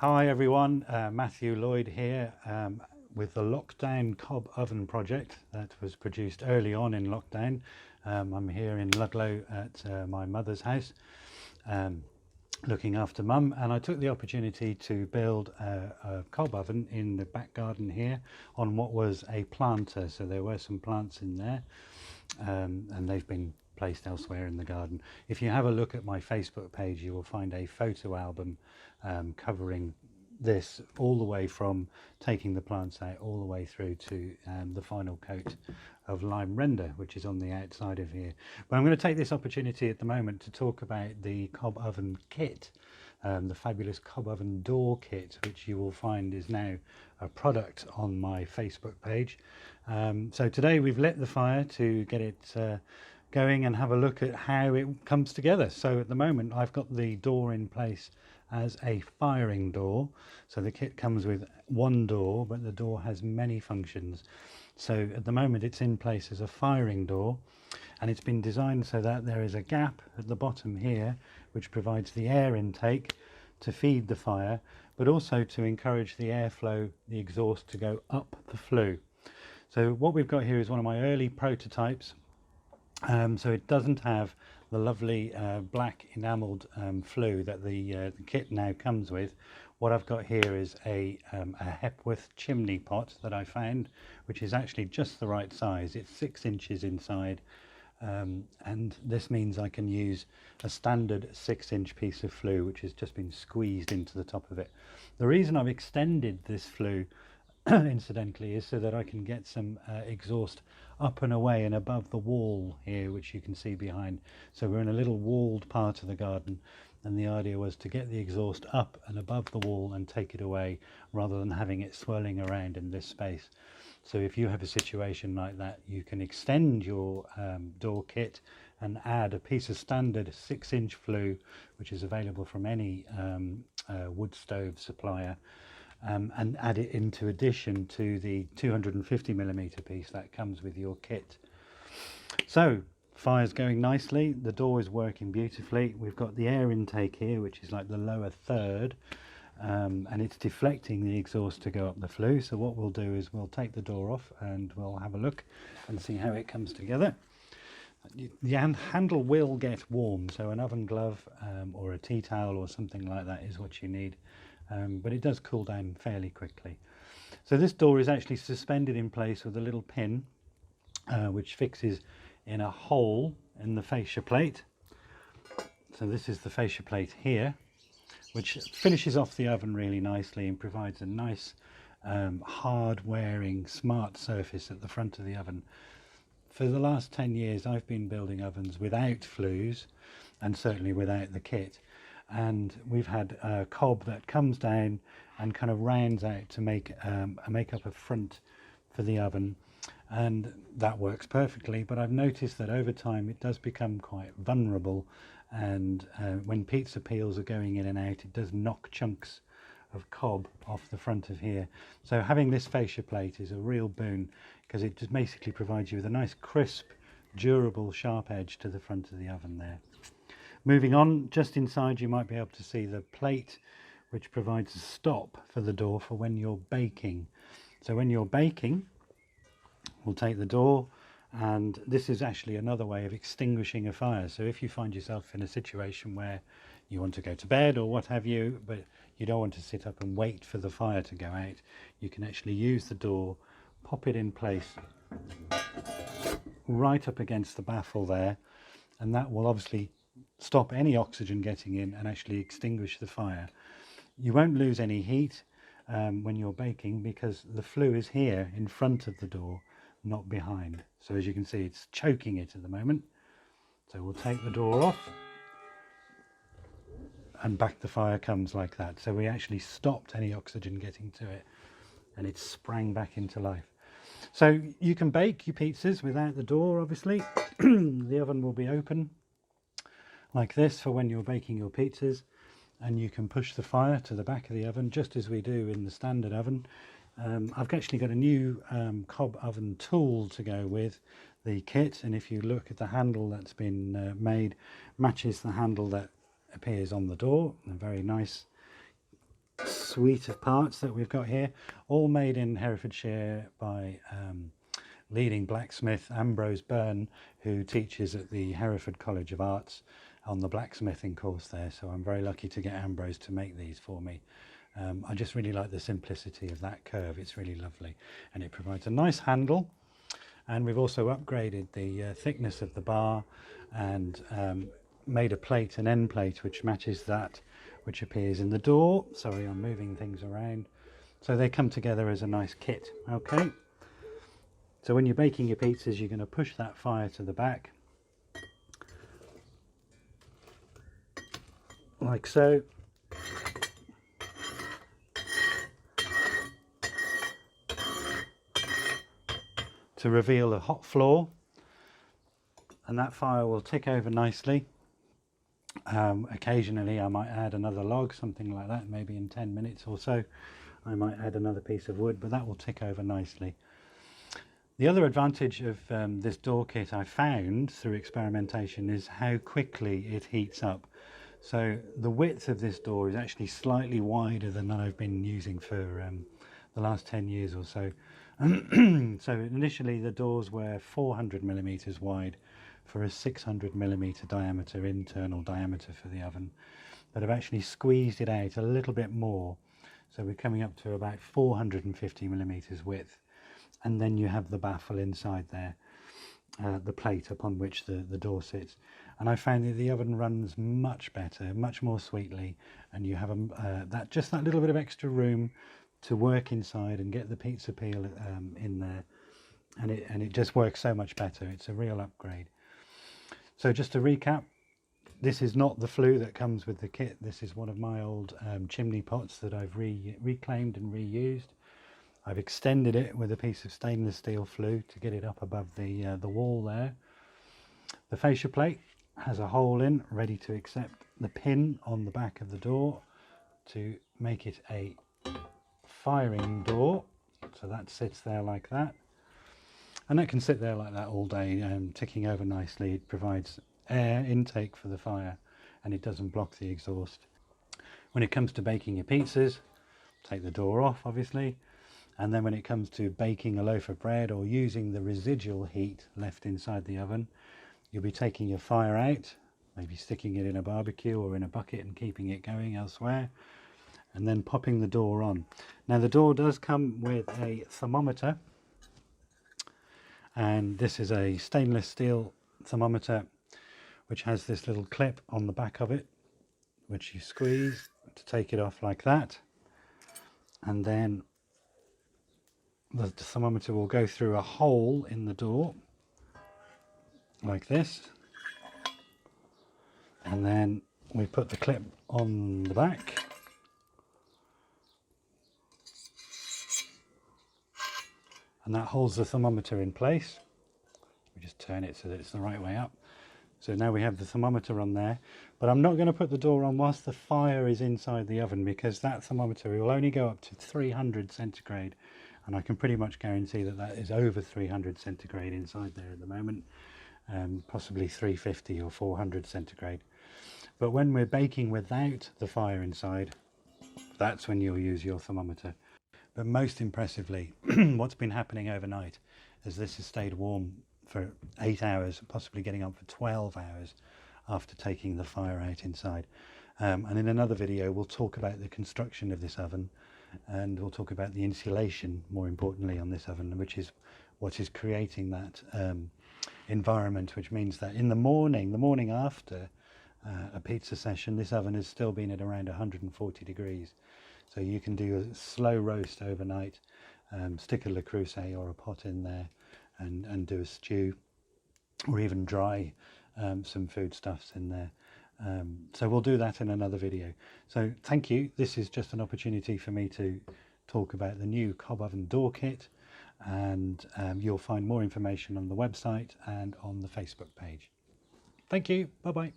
Hi everyone, Matthew Lloyd here with the Lockdown Cob Oven project that was produced early on in lockdown. I'm here in Ludlow at my mother's house looking after mum, and I took the opportunity to build a cob oven in the back garden here on what was a planter. So there were some plants in there and they've been placed elsewhere in the garden. If you have a look at my Facebook page, you will find a photo album covering this all the way from taking the plants out all the way through to the final coat of lime render, which is on the outside of here. But I'm going to take this opportunity at the moment to talk about the cob oven kit, the fabulous cob oven door kit, which you will find is now a product on my Facebook page. So today we've lit the fire to get it going and have a look at how it comes together. So at the moment I've got the door in place as a firing door. So the kit comes with one door, but the door has many functions. So at the moment it's in place as a firing door, and it's been designed so that there is a gap at the bottom here which provides the air intake to feed the fire, but also to encourage the airflow, the exhaust, to go up the flue. So what we've got here is one of my early prototypes. So it doesn't have the lovely black enameled flue that the kit now comes with. What I've got here is a Hepworth chimney pot that I found, which is actually just the right size. It's 6 inches inside, and this means I can use a standard 6-inch piece of flue, which has just been squeezed into the top of it. The reason I've extended this flue incidentally is so that I can get some exhaust up and away and above the wall here, which you can see behind. So we're in a little walled part of the garden, and the idea was to get the exhaust up and above the wall and take it away rather than having it swirling around in this space. So if you have a situation like that, you can extend your door kit and add a piece of standard 6-inch flue, which is available from any wood stove supplier, and add it into addition to the 250mm piece that comes with your kit. So fire's going nicely, the door is working beautifully. We've got the air intake here, which is like the lower third, and it's deflecting the exhaust to go up the flue. So what we'll do is we'll take the door off and we'll have a look and see how it comes together. The handle will get warm, so an oven glove or a tea towel or something like that is what you need. But it does cool down fairly quickly. So this door is actually suspended in place with a little pin which fixes in a hole in the fascia plate. So this is the fascia plate here, which finishes off the oven really nicely and provides a nice hard wearing smart surface at the front of the oven. For the last 10 years I've been building ovens without flues, and certainly without the kit. And we've had a cob that comes down and kind of rounds out to make up a front for the oven, and that works perfectly. But I've noticed that over time it does become quite vulnerable, and when pizza peels are going in and out, it does knock chunks of cob off the front of here. So having this fascia plate is a real boon, because it just basically provides you with a nice crisp, durable, sharp edge to the front of the oven there. Moving on, just inside you might be able to see the plate which provides a stop for the door for when you're baking. So when you're baking, we'll take the door, and this is actually another way of extinguishing a fire. So if you find yourself in a situation where you want to go to bed or what have you, but you don't want to sit up and wait for the fire to go out, you can actually use the door, pop it in place right up against the baffle there, and that will obviously stop any oxygen getting in and actually extinguish the fire. You won't lose any heat when you're baking, because the flue is here in front of the door, not behind. So as you can see, it's choking it at the moment. So we'll take the door off, and back the fire comes like that. So we actually stopped any oxygen getting to it, and it sprang back into life. So you can bake your pizzas without the door, obviously. The oven will be open like this for when you're baking your pizzas, and you can push the fire to the back of the oven just as we do in the standard oven. I've actually got a new cob oven tool to go with the kit, and if you look at the handle that's been made, matches the handle that appears on the door. A very nice suite of parts that we've got here, all made in Herefordshire by leading blacksmith Ambrose Byrne, who teaches at the Hereford College of Arts on the blacksmithing course there. So I'm very lucky to get Ambrose to make these for me. I just really like the simplicity of that curve. It's really lovely, and it provides a nice handle. And we've also upgraded the thickness of the bar and made a plate, an end plate, which matches that which appears in the door. Sorry, I'm moving things around. So they come together as a nice kit. Okay. So when you're baking your pizzas, you're going to push that fire to the back, like so. To reveal a hot floor, and that fire will tick over nicely. Occasionally I might add another log, something like that, maybe in 10 minutes or so I might add another piece of wood, but that will tick over nicely. The other advantage of this door kit I found through experimentation is how quickly it heats up. So the width of this door is actually slightly wider than that I've been using for the last 10 years or so. So initially the doors were 400 millimeters wide for a 600 millimeter diameter, internal diameter for the oven, but I've actually squeezed it out a little bit more, so we're coming up to about 450 millimeters width. And then you have the baffle inside there, the plate upon which the door sits, and I found that the oven runs much better, much more sweetly, and you have just that little bit of extra room to work inside and get the pizza peel in there, and it just works so much better. It's a real upgrade. So just to recap, this is not the flue that comes with the kit. This is one of my old chimney pots that I've reclaimed and reused. I've extended it with a piece of stainless steel flue to get it up above the wall there. The fascia plate has a hole in, ready to accept the pin on the back of the door to make it a firing door. So that sits there like that, and that can sit there like that all day, ticking over nicely. It provides air intake for the fire, and it doesn't block the exhaust. When it comes to baking your pizzas, take the door off obviously, and then when it comes to baking a loaf of bread or using the residual heat left inside the oven, you'll be taking your fire out, maybe sticking it in a barbecue or in a bucket and keeping it going elsewhere, and then popping the door on. Now the door does come with a thermometer, and this is a stainless steel thermometer which has this little clip on the back of it which you squeeze to take it off like that, and then the thermometer will go through a hole in the door like this, and then we put the clip on the back, and that holds the thermometer in place. We just turn it so that it's the right way up. So now we have the thermometer on there, but I'm not going to put the door on whilst the fire is inside the oven, because that thermometer will only go up to 300 centigrade, and I can pretty much guarantee that that is over 300 centigrade inside there at the moment, possibly 350 or 400 centigrade. But when we're baking without the fire inside, that's when you'll use your thermometer. But most impressively, what's been happening overnight is this has stayed warm for 8 hours, possibly getting up for 12 hours after taking the fire out inside. And in another video we'll talk about the construction of this oven, and we'll talk about the insulation, more importantly, on this oven, which is what is creating that environment, which means that in the morning after a pizza session, this oven has still been at around 140 degrees. So you can do a slow roast overnight, stick a Le Creuset or a pot in there and do a stew, or even dry some foodstuffs in there. So we'll do that in another video. So thank you. This is just an opportunity for me to talk about the new cob oven door kit, and you'll find more information on the website and on the Facebook page. Thank you. Bye bye.